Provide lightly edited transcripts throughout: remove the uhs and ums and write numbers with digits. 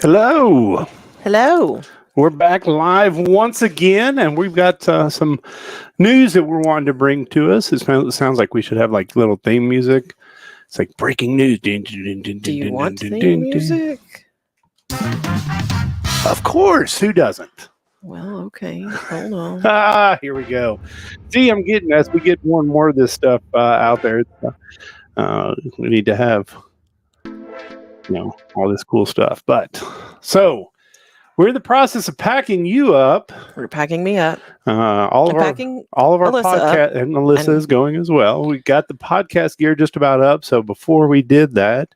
Hello. Hello. We're back live once again, and we've got some news that we're wanting to bring to us. It sounds like we should have like little theme music. It's like breaking news. Do you want theme music? Of course. Who doesn't? Well, okay. Hold on. Here we go. See, I'm getting as we get more and more of this stuff out there. We need to have all this cool stuff. But so we're in the process of packing you up. We're packing me up. All of our podcast, and Alyssa is going as well. We got the podcast gear just about up. So before we did that,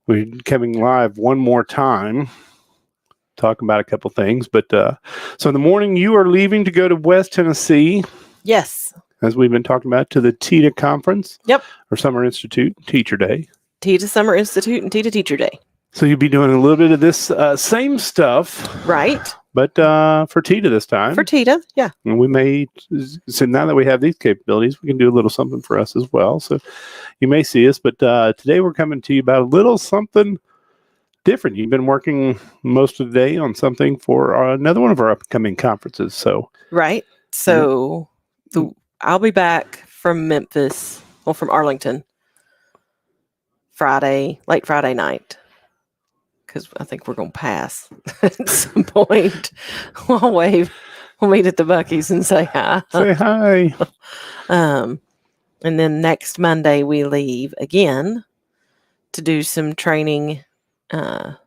we're coming live one more time, talking about a couple things. But so in the morning, you are leaving to go to West Tennessee. Yes. As we've been talking about, to the TITA conference. Yep. Or Summer Institute Teacher Day. TITA Summer Institute and TITA Teacher Day. So you'll be doing a little bit of this same stuff. Right. But for TITA this time. For TITA, yeah. And we may, so now that we have these capabilities, we can do a little something for us as well. So you may see us. But today we're coming to you about a little something different. You've been working most of the day on something for another one of our upcoming conferences. So right. So I'll be back from Memphis, from Arlington, late Friday night. Because I think we're going to pass at some point. We'll wave. We'll meet at the Buc-ee's and say hi. Say hi. And then next Monday we leave again to do some training in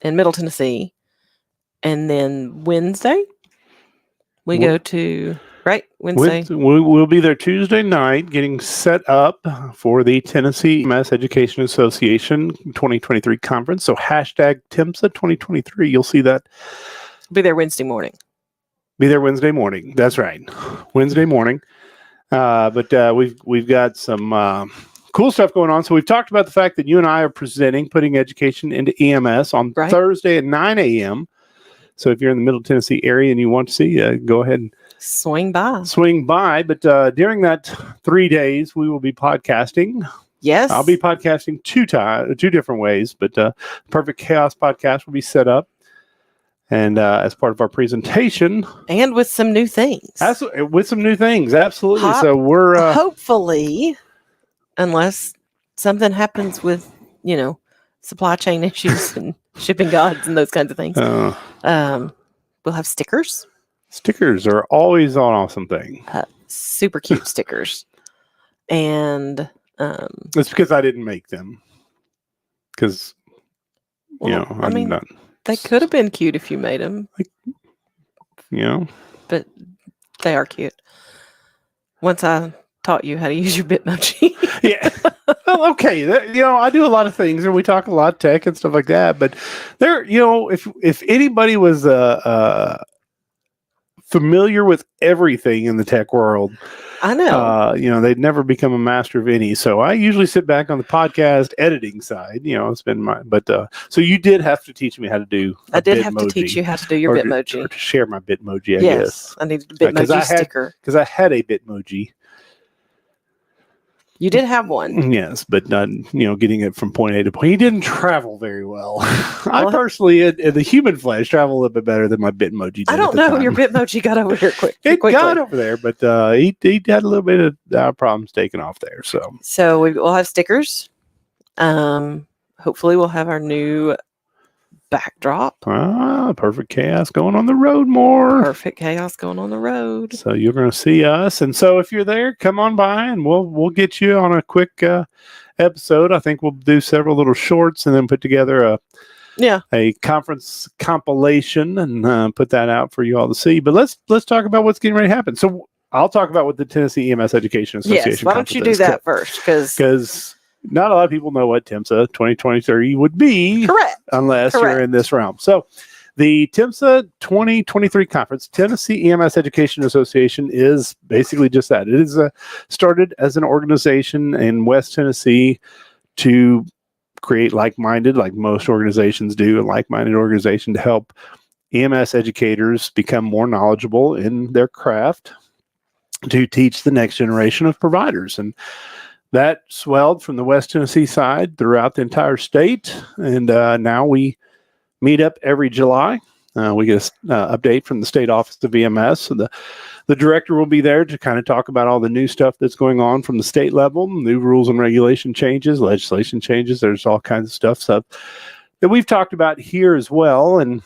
Middle Tennessee. And then Wednesday we go to... Right, Wednesday. We'll be there Tuesday night getting set up for the Tennessee Mass Education Association 2023 conference. So hashtag TIMSA 2023. You'll see that. Be there Wednesday morning. That's right. Wednesday morning. But we've got some cool stuff going on. So we've talked about the fact that you and I are putting education into EMS on Thursday at 9 a.m. So if you're in the Middle Tennessee area and you want to see, go ahead and swing by. But during that 3 days, we will be podcasting. Yes. I'll be podcasting two different ways, but Perfect Chaos podcast will be set up. And as part of our presentation. And with some new things. Absolutely. So we're... hopefully, unless something happens with, supply chain issues and shipping gods and those kinds of things. We'll have stickers. Stickers are always an awesome thing. Super cute stickers. And it's because I didn't make them. Because, I'm not. They could have been cute if you made them. But they are cute. Once I taught you how to use your Bitmoji. Yeah. Well, okay. I do a lot of things and we talk a lot of tech and stuff like that. But there, if anybody was familiar with everything in the tech world, I know. They'd never become a master of any. So I usually sit back on the podcast editing side. It's been so you did have to teach me how to do. I did have to teach you how to do your Bitmoji. Or to share my Bitmoji, I guess. I needed a Bitmoji sticker. Because I had a Bitmoji. You did have one. Yes, but not, getting it from point A to point. He didn't travel very well. I personally, in the human flesh, travel a little bit better than my Bitmoji did. I don't know. Your Bitmoji got over here quickly. Got over there, but he had a little bit of problems taking off there. So we'll have stickers. Hopefully we'll have our new backdrop. Perfect Chaos going on the road more. Perfect Chaos going on the road. So you're going to see us. And so if you're there, come on by and we'll get you on a quick episode. I think we'll do several little shorts and then put together a conference compilation and put that out for you all to see. But let's talk about what's getting ready to happen. So I'll talk about what the Tennessee EMS Education Association. Yes, why don't you do that first? Because not a lot of people know what TIMSA 2023 would be. Correct. Unless you're in this realm. So the TIMSA 2023 conference, Tennessee EMS Education Association, is basically just that. It is started as an organization in West Tennessee to create like most organizations do, a like-minded organization to help EMS educators become more knowledgeable in their craft to teach the next generation of providers. And that swelled from the West Tennessee side throughout the entire state. And now we meetup every July. We get an update from the state office of EMS. So the director will be there to kind of talk about all the new stuff that's going on from the state level, new rules and regulation changes, legislation changes. There's all kinds of stuff that we've talked about here as well. And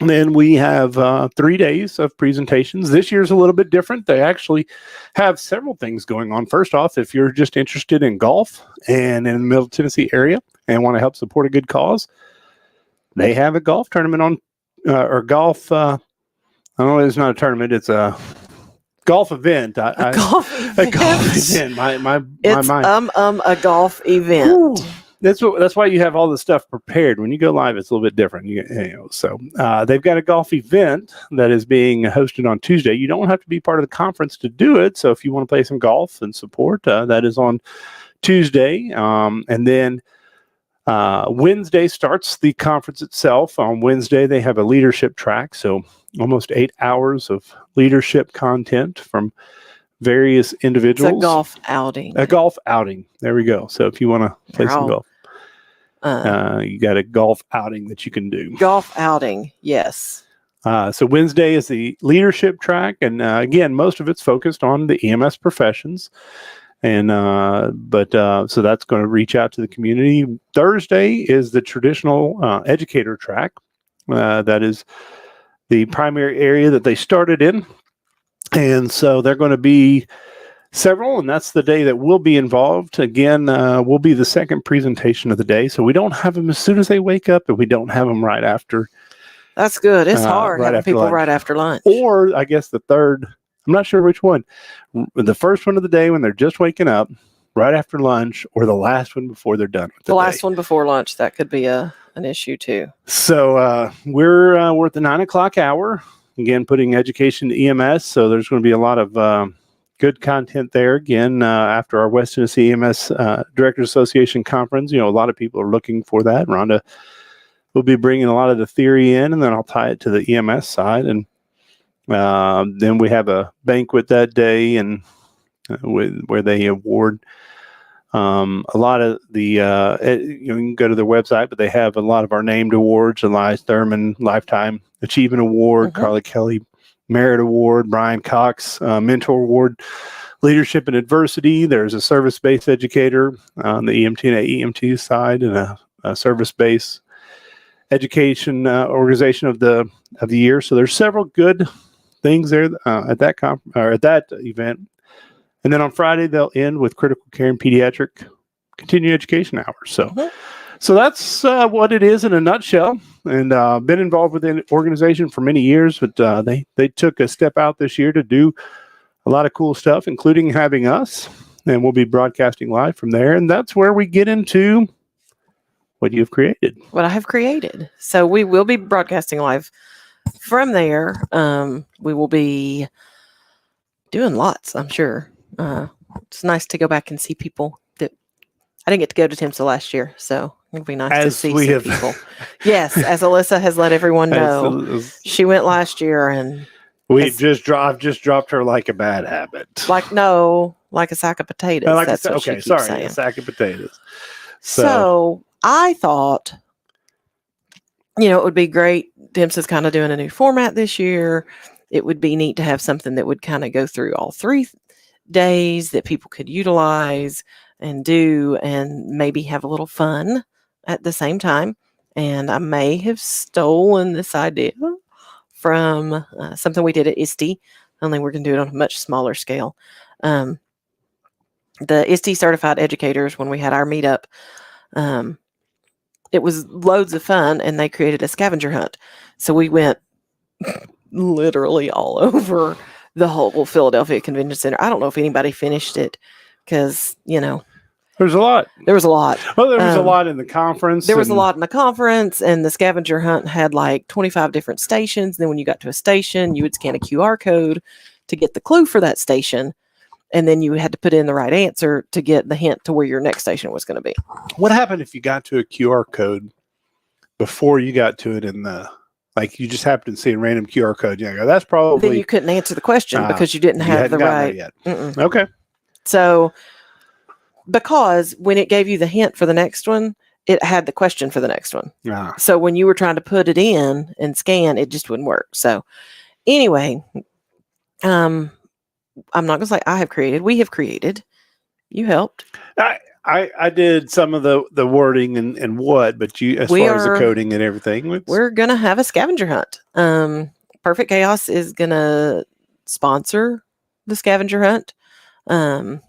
then we have 3 days of presentations. This year's a little bit different. They actually have several things going on. First off, if you're just interested in golf and in the Middle Tennessee area and want to help support a good cause, they have a golf tournament on, or golf, I don't know, it's not a tournament, it's a golf event. A golf event. A golf event. My it's mind. A golf event. Ooh. That's why you have all the stuff prepared. When you go live, it's a little bit different. So they've got a golf event that is being hosted on Tuesday. You don't have to be part of the conference to do it. So if you want to play some golf and support, that is on Tuesday. And then Wednesday starts the conference itself. On Wednesday, they have a leadership track. So almost 8 hours of leadership content from various individuals. It's a golf outing. A golf outing. There we go. So if you want to play some golf, you got a golf outing that you can do. Golf outing, yes. So Wednesday is the leadership track, and again, most of it's focused on the EMS professions, and so that's going to reach out to the community. Thursday is the traditional educator track. That is the primary area that they started in, and so they're going to be several, and that's the day that we'll be involved. Again, we'll be the second presentation of the day, so we don't have them as soon as they wake up, and we don't have them right after. That's good. It's hard right having people lunch. right after lunch. Or I guess the third, I'm not sure which one. The first one of the day when they're just waking up, right after lunch, or the last one before they're done with the last one before lunch, that could be an issue too. So we're at the 9 o'clock hour. Again, putting education to EMS. So there's going to be a lot of good content there. Again, after our West Tennessee EMS Directors Association conference, a lot of people are looking for that. Rhonda will be bringing a lot of the theory in, and then I'll tie it to the EMS side. And then we have a banquet that day, and where they award a lot of the, you can go to their website, but they have a lot of our named awards: Elias Thurman Lifetime Achievement Award, Carly Kelly Merit Award, Brian Cox Mentor Award, Leadership in Adversity. There's a service-based educator on the EMT and EMT side, and a service-based education organization of the year. So there's several good things there at that event. And then on Friday they'll end with critical care and pediatric continuing education hours. So that's what it is in a nutshell. And been involved with the organization for many years, but they took a step out this year to do a lot of cool stuff, including having us. And we'll be broadcasting live from there. And that's where we get into what you've created. What I have created. So we will be broadcasting live from there. We will be doing lots, I'm sure. It's nice to go back and see people that I didn't get to go to Timsa last year, so it'll be nice to see some people. Yes, as Alyssa has let everyone know, she went last year, and I've just dropped her like a bad habit. Like a sack of potatoes. A sack of potatoes. So I thought, it would be great. Timsa's kind of doing a new format this year. It would be neat to have something that would kind of go through all 3 days that people could utilize and do, and maybe have a little fun at the same time. And I may have stolen this idea from something we did at ISTE, only we're going to do it on a much smaller scale. The ISTE certified educators, when we had our meetup, it was loads of fun, and they created a scavenger hunt. So we went literally all over the whole Philadelphia Convention Center. I don't know if anybody finished it because, there's a lot. There was a lot. Well, there was a lot in the conference. There was a lot in the conference, and the scavenger hunt had like 25 different stations. Then when you got to a station, you would scan a QR code to get the clue for that station. And then you had to put in the right answer to get the hint to where your next station was going to be. What happened if you got to a QR code before you got to it like you just happened to see a random QR code? That's probably... Then you couldn't answer the question because you didn't have the right... Yet. Okay. So, because when it gave you the hint for the next one, it had the question for the next one. Ah. So when you were trying to put it in and scan, it just wouldn't work. So anyway, I'm not going to say we have created. You helped. I did some of the wording and what, but as far as the coding and everything, we're going to have a scavenger hunt. Perfect Chaos is going to sponsor the scavenger hunt. We'll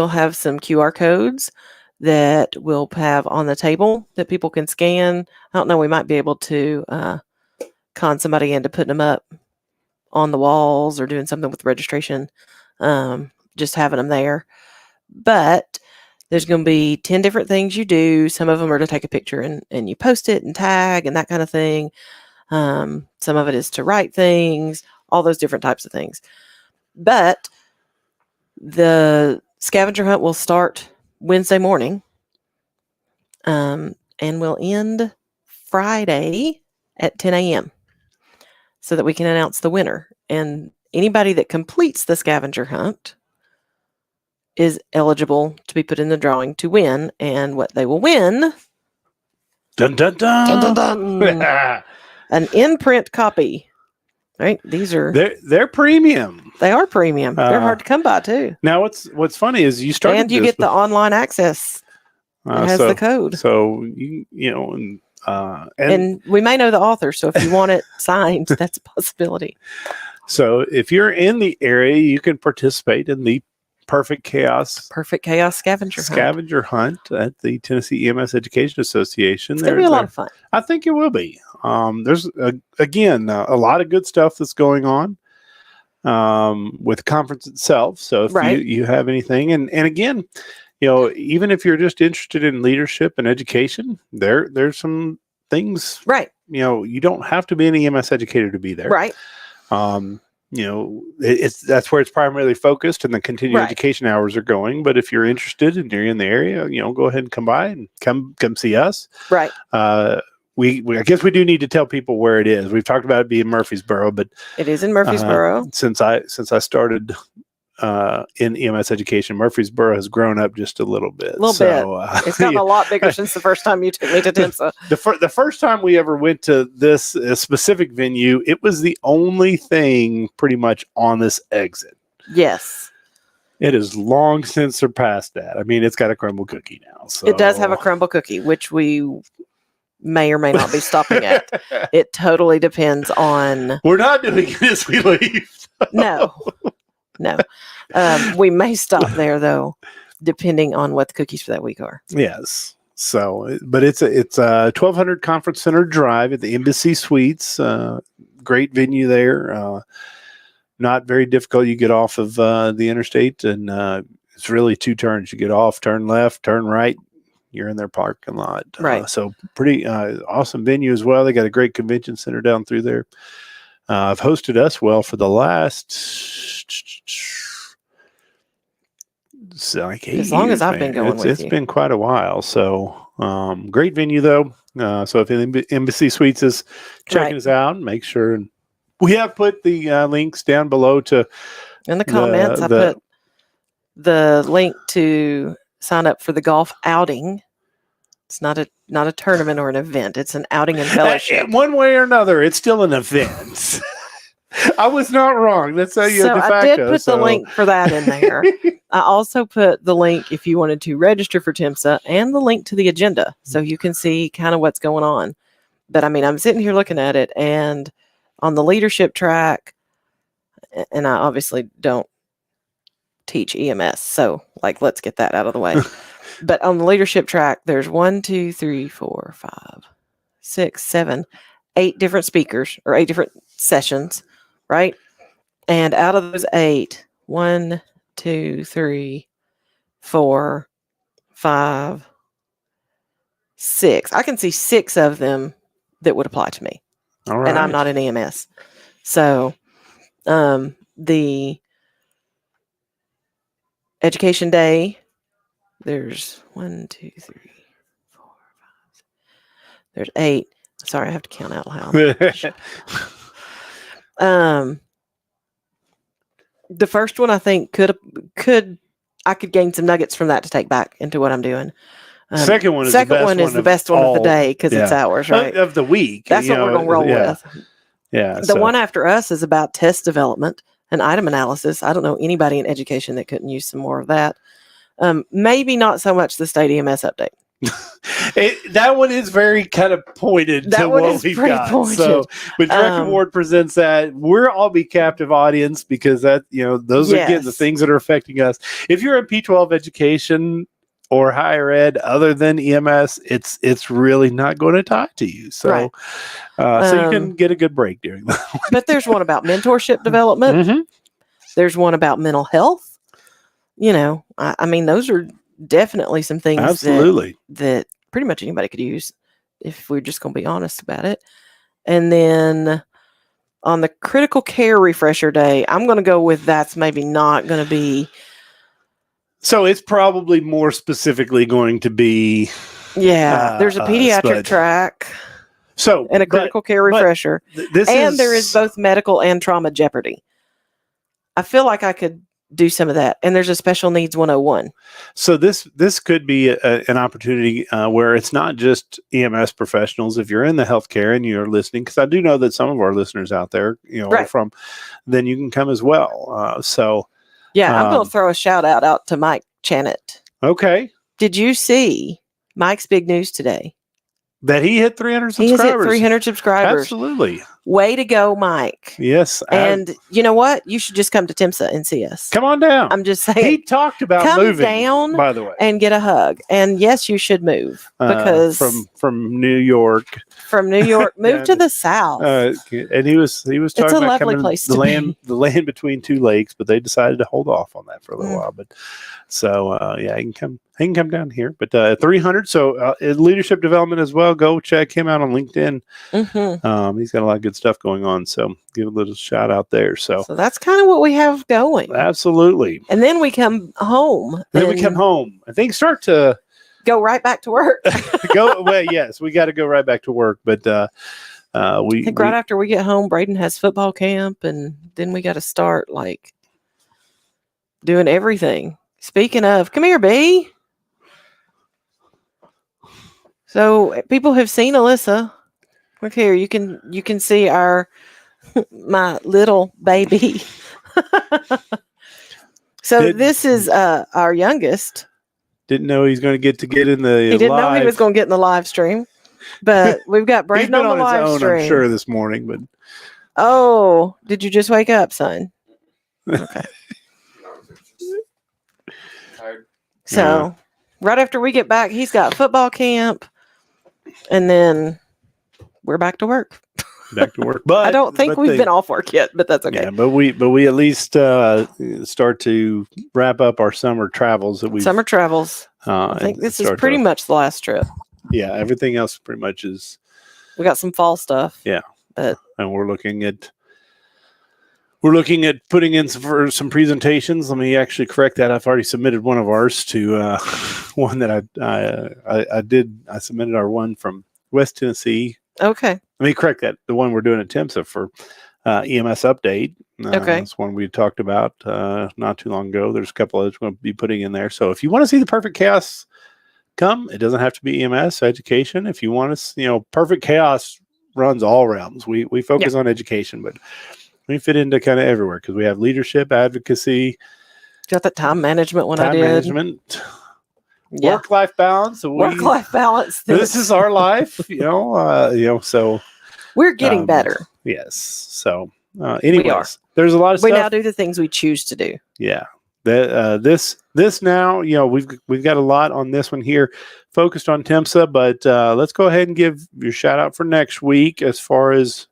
have some QR codes that we'll have on the table that people can scan. I don't know, we might be able to con somebody into putting them up on the walls or doing something with registration, just having them there. But there's going to be 10 different things you do. Some of them are to take a picture and you post it and tag and that kind of thing. Some of it is to write things, all those different types of things. But the scavenger hunt will start Wednesday morning, and will end Friday at 10 a.m. so that we can announce the winner. And anybody that completes the scavenger hunt is eligible to be put in the drawing to win. And what they will win, dun dun dun, dun, dun, dun, an in-print copy. Right? These are they're premium. They are premium. They're hard to come by too. Now, what's funny is you started, and you get the online access. It has the code. So and we may know the author. So if you want it signed, that's a possibility. So if you're in the area, you can participate in the Perfect Chaos scavenger hunt at the Tennessee EMS Education Association. It's going to be a lot of fun. I think it will be. There's again a lot of good stuff that's going on with the conference itself. So if you have anything, and again, even if you're just interested in leadership and education, there's some things. Right. You don't have to be an EMS educator to be there. Right. That's where it's primarily focused, and the continuing education hours are going. But if you're interested and you're in the area, go ahead and come by and come see us. Right. I guess we do need to tell people where it is. We've talked about it being Murfreesboro, but it is in Murfreesboro. Since I started in EMS education, Murfreesboro has grown up just a little bit. It's gotten a lot bigger since the first time you took me to Tensa. The first time we ever went to this specific venue, it was the only thing pretty much on this exit. Yes. It has long since surpassed that. I mean, it's got a crumble cookie now. So. It does have a crumble cookie, which we may or may not be stopping at. It totally depends on... We're not doing it as we leave. No. We may stop there, though, depending on what the cookies for that week are. Yes. So, but it's a 1200 Conference Center Drive at the Embassy Suites. Great venue there. Not very difficult. You get off of the interstate, and it's really 2 turns. You get off, turn left, turn right. You're in their parking lot. Right. So pretty awesome venue as well. They got a great convention center down through there. I've hosted us well for the last like 8 as long years, as I've been going with it's you. Been quite a while. So great venue though. So if Embassy Suites is checking us out, make sure. And we have put the links down below to in the comments. I put the link to sign up for the golf outing. It's not a tournament or an event. It's an outing and fellowship. One way or another, it's still an event. I was not wrong. That's how you de facto. I did put the link for that in there. I also put the link if you wanted to register for TIMSA and the link to the agenda so you can see kind of what's going on. But I mean, I'm sitting here looking at it, and on the leadership track, and I obviously don't teach EMS, so let's get that out of the way. But on the leadership track, there's 1, 2, 3, 4, 5, 6, 7, 8 different speakers or 8 different sessions, right? And out of those 8, 1, 2, 3, 4, 5, 6. I can see 6 of them that would apply to me. All right. And I'm not an EMS. So the education day, there's 1, 2, 3, 4, 5. There's 8. Sorry, I have to count out loud. The first one I think could I could gain some nuggets from that to take back into what I'm doing. Second one is second the best one is the best one of the day because it's ours, right? Of the week. That's what we're going to roll with. Yeah. The one after us is about test development and item analysis. I don't know anybody in education that couldn't use some more of that. Maybe not so much the state EMS update. That one is very kind of pointed to what we've got. Pointed. So when Director Ward presents that, we're all be captive audience because that, those are again the things that are affecting us. If you're in P12 education or higher ed other than EMS, it's really not going to talk to you. So so you can get a good break during that. But there's one about mentorship development. Mm-hmm. There's one about mental health. I mean, those are definitely some things that pretty much anybody could use if we're just going to be honest about it. And then on the critical care refresher day, I'm going to go with that's maybe not going to be. So it's probably more specifically going to be. Yeah, there's a pediatric track. So and a critical care refresher. There is both medical and trauma jeopardy. I feel like I could do some of that. And there's a special needs 101. So this could be an opportunity where it's not just EMS professionals. If you're in the healthcare and you're listening, because I do know that some of our listeners out there, are from, then you can come as well. I'm going to throw a shout out to Mike Channett. Okay. Did you see Mike's big news today? That he hit 300 subscribers. He has hit 300 subscribers. Absolutely. Way to go, Mike. Yes. And you know what? You should just come to TIMSA and see us. Come on down. I'm just saying. He talked about moving, down, by the way. And get a hug. And yes, you should move. Because from New York. From New York. Move to the south. And he was talking it's a about lovely place to be. The land between two lakes, but they decided to hold off on that for a little while. But so he can come down here. But 300, so leadership development as well. Go check him out on LinkedIn. Mm-hmm. He's got a lot of good stuff going on. So give a little shout out there. So that's kind of what we have going. Absolutely. And then we come home. I think start to go right back to work. Yes, we got to go right back to work. But I think right after we get home, Braden has football camp, and then we got to start doing everything. Speaking of, come here, B. So people have seen Alyssa. Look here, you can see my little baby. So this is our youngest. Didn't know he's going to get in the. He didn't know he was going to get in the live stream, but we've got Braden on the live stream. I'm sure this morning, but. Oh, did you just wake up, son? Okay. So right after we get back, he's got football camp, and then we're back to work. But I don't think we've been off work yet, but that's okay. Yeah, but we at least start to wrap up our summer travels summer travels. I think this is pretty much the last trip. Yeah, everything else pretty much is. We got some fall stuff. Yeah, and we're looking at putting in some presentations. Let me actually correct that. I've already submitted one of ours to one that I submitted our one from West Tennessee. Okay. Let me correct that. The one we're doing at TIMSA for EMS update. Okay. That's one we talked about not too long ago. There's a couple others we're going to be putting in there. So if you want to see the perfect chaos come, it doesn't have to be EMS, education. If you want to, perfect chaos runs all realms. We focus on education, but we fit into kind of everywhere because we have leadership, advocacy. Got that time management one I did. Time management. Work-life balance. Work-life balance. This is our life, so we're getting better. Yes. So anyways, there's a lot of stuff. We now do the things we choose to do. Yeah. This now, we've got a lot on this one here focused on TIMSA, but let's go ahead and give your shout out for next week as far as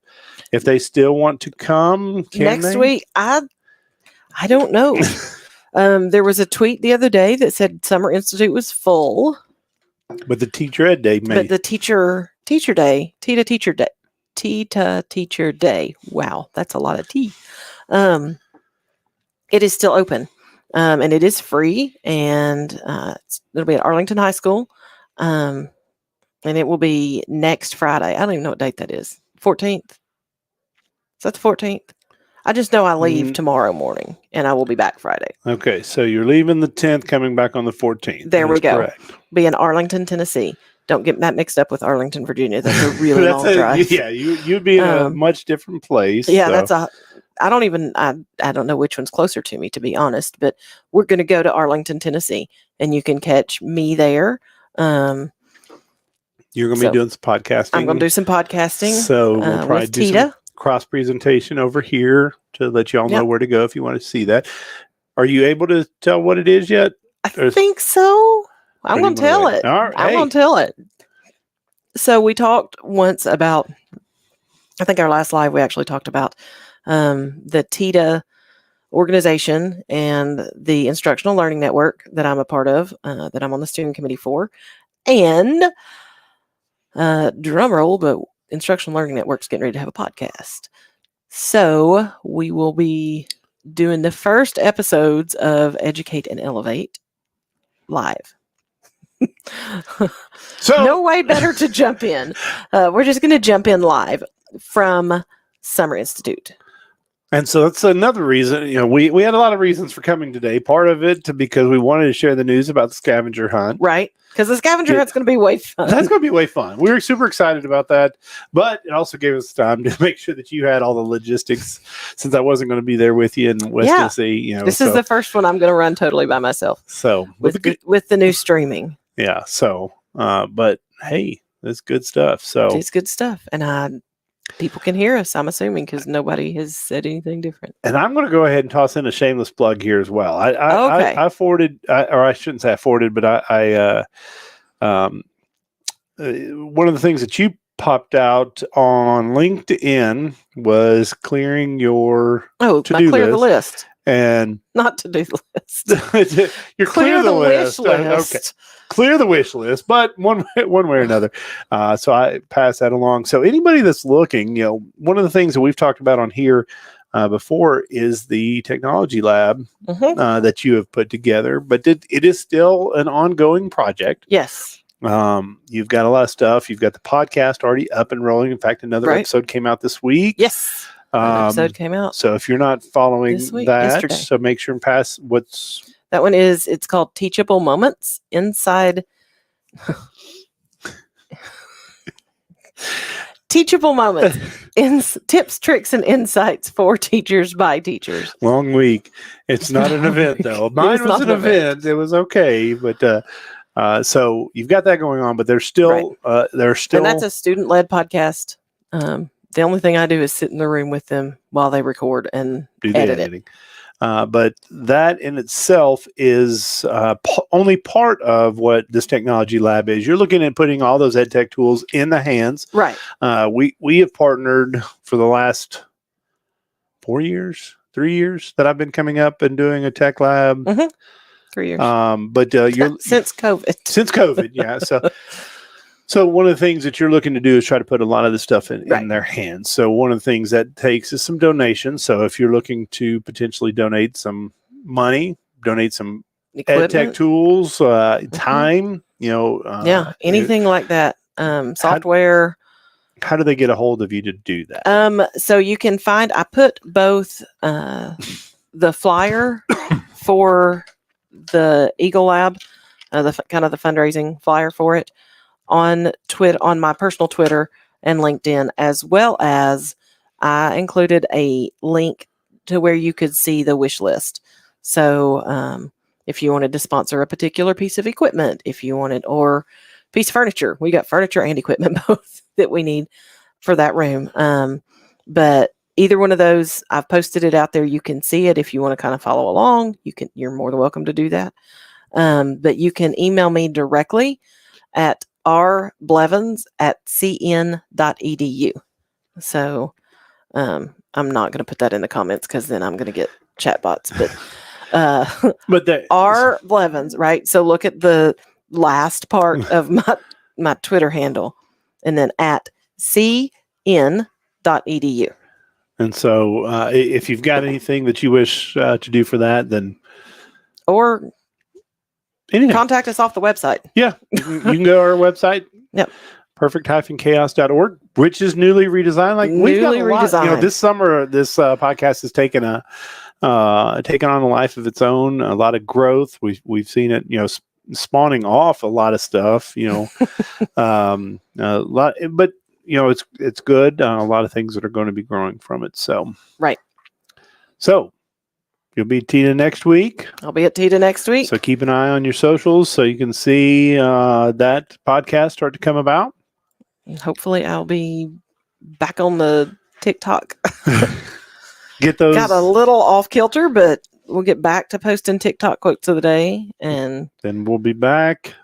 if they still want to come. Next week, I don't know. There was a tweet the other day that said Summer Institute was full. But the teacher ed day, But the teacher day, Tita teacher day. Wow, that's a lot of tea. It is still open. And it is free, and it'll be at Arlington High School. And it will be next Friday. I don't even know what date that is. 14th? Is that the 14th? I just know I leave tomorrow morning, and I will be back Friday. Okay, so you're leaving the 10th, coming back on the 14th. There we go. Correct. Be in Arlington, Tennessee. Don't get that mixed up with Arlington, Virginia. That's a really long drive. Yeah, you'd be in a much different place. Yeah, so. I don't know which one's closer to me, to be honest, but we're going to go to Arlington, Tennessee, and you can catch me there. You're going to be doing some podcasting. I'm going to do some podcasting. So we'll probably do some cross presentation over here to let you all know where to go if you want to see that. Are you able to tell what it is yet? I think so. I'm going to tell it. All right. I'm going to tell it. So we talked once about, I think our last live, we actually talked about the TITA organization and the Instructional Learning Network that I'm a part of, that I'm on the steering committee for. And drum roll, but Instructional Learning Network's getting ready to have a podcast. So we will be doing the first episodes of Educate and Elevate live. So no way better to jump in. We're just going to jump in live from Summer Institute. And so that's another reason, we had a lot of reasons for coming today. Part of it because we wanted to share the news about the scavenger hunt. Right. Because the scavenger hunt's going to be way fun. That's going to be way fun. We were super excited about that. But it also gave us time to make sure that you had all the logistics, since I wasn't going to be there with you in West Tennessee. This is the first one I'm going to run totally by myself. So with the new streaming. Yeah. So, but hey, that's good stuff. So it's good stuff. And people can hear us, I'm assuming, because nobody has said anything different. And I'm going to go ahead and toss in a shameless plug here as well. I forwarded, or I shouldn't say I forwarded, but one of the things that you popped out on LinkedIn was clearing your to-do clear the list. And not to-do list. You're clear the list. Wish list. Okay. Clear the wish list, but one way or another. So I pass that along. So anybody that's looking, one of the things that we've talked about on here before is the technology lab that you have put together, but it is still an ongoing project. Yes. You've got a lot of stuff. You've got the podcast already up and rolling. In fact, another episode came out this week. Yes. Episode came out. So if you're not following yesterday. So make sure and pass that one it's called Teachable Moments Inside. Teachable Moments. Tips, tricks, and insights for teachers by teachers. Long week. It's not an event, though. Mine was an event. It was okay. But so you've got that going on, but there's still. And that's a student-led podcast. The only thing I do is sit in the room with them while they record and do the editing. But that in itself is only part of what this technology lab is. You're looking at putting all those ed tech tools in the hands. Right. We have partnered for the last 3 years that I've been coming up and doing a tech lab. 3 years. But you're since COVID. Since COVID, yeah. So one of the things that you're looking to do is try to put a lot of this stuff in their hands. So one of the things that takes is some donations. So if you're looking to potentially donate some money, donate some ed tech tools, time, anything like that, software. How do they get a hold of you to do that? So you can I put both the flyer for the Eagle Lab, the kind of the fundraising flyer for it, on my personal Twitter and LinkedIn, as well as I included a link to where you could see the wish list. So if you wanted to sponsor a particular piece of equipment, if you wanted, or piece of furniture, we got furniture and equipment both that we need for that room. But either one of those, I've posted it out there. You can see it. If you want to kind of follow along, you're more than welcome to do that. But you can email me directly at rblevins@cn.edu. So I'm not going to put that in the comments because then I'm going to get chatbots. But R Blevins, right? So look at the last part of my Twitter handle, and then at cn.edu. And so if you've got anything that you wish to do for that, then or anything. Contact us off the website. Yeah, you can go to our website. Yep. perfect-chaos.org, which is newly redesigned. Like we've got Newly a lot, redesigned. this summer, this podcast has taken on a life of its own, a lot of growth. We've seen it, spawning off a lot of stuff, a lot, but it's good. A lot of things that are going to be growing from it. So, Right. So you'll be Tina next week. I'll be at Tita next week. So keep an eye on your socials so you can see that podcast start to come about. And hopefully I'll be back on the TikTok. Get those. Got a little off kilter, but we'll get back to posting TikTok quotes of the day, and then we'll be back.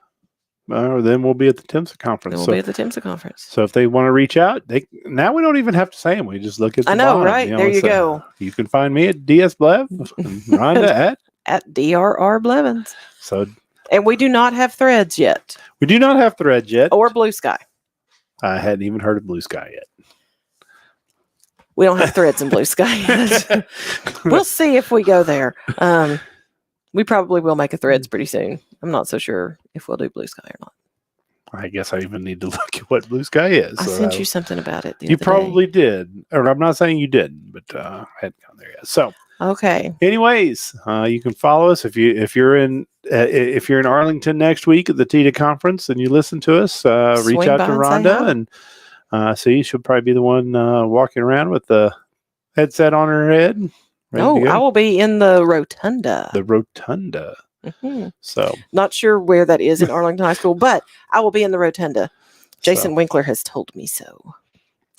Then we'll be at the TIMSA conference. then we'll be at the TIMSA conference. So if they want to reach out, now we don't even have to say them. We just look at the I know, bottom, right? There you go. You can find me at DS Blev, and Rhonda at DRR Blevins. So, and we do not have Threads yet. We do not have Threads yet. Or Blue Sky. I hadn't even heard of Blue Sky yet. We don't have Threads in Blue Sky yet. We'll see if we go there. We probably will make a Threads pretty soon. I'm not so sure if we'll do Blue Sky or not. I guess I even need to look at what Blue Sky is. I sent you something about it. You probably did. Or I'm not saying you didn't, but I hadn't gone there yet. So okay. Anyways, you can follow us if you're in Arlington next week at the TITA conference and you listen to us. Reach out to Rhonda and see, she'll probably be the one walking around with the headset on her head. No, I will be in the rotunda. The rotunda. Mm-hmm. So not sure where that is in Arlington High School, but I will be in the rotunda. Jason Winkler has told me so.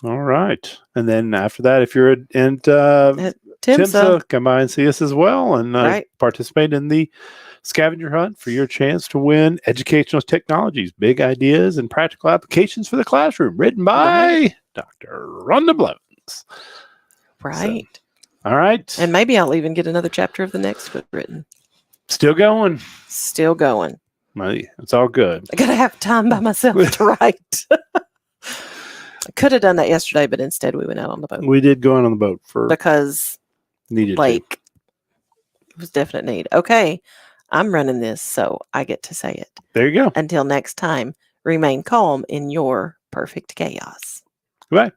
All right, and then after that, if you're at TIMSA, come by and see us as well, and participate in the scavenger hunt for your chance to win Educational Technologies, Big Ideas and Practical Applications for the Classroom, written by Dr. Ronda Blevins. Right. So, all right. And maybe I'll even get another chapter of the next book written. Still going. Still going. It's all good. I got to have time by myself to write. I could have done that yesterday, but instead we went out on the boat. We did go out on the boat because needed it was definite need. Okay, I'm running this, so I get to say it. There you go. Until next time, remain calm in your perfect chaos. Goodbye.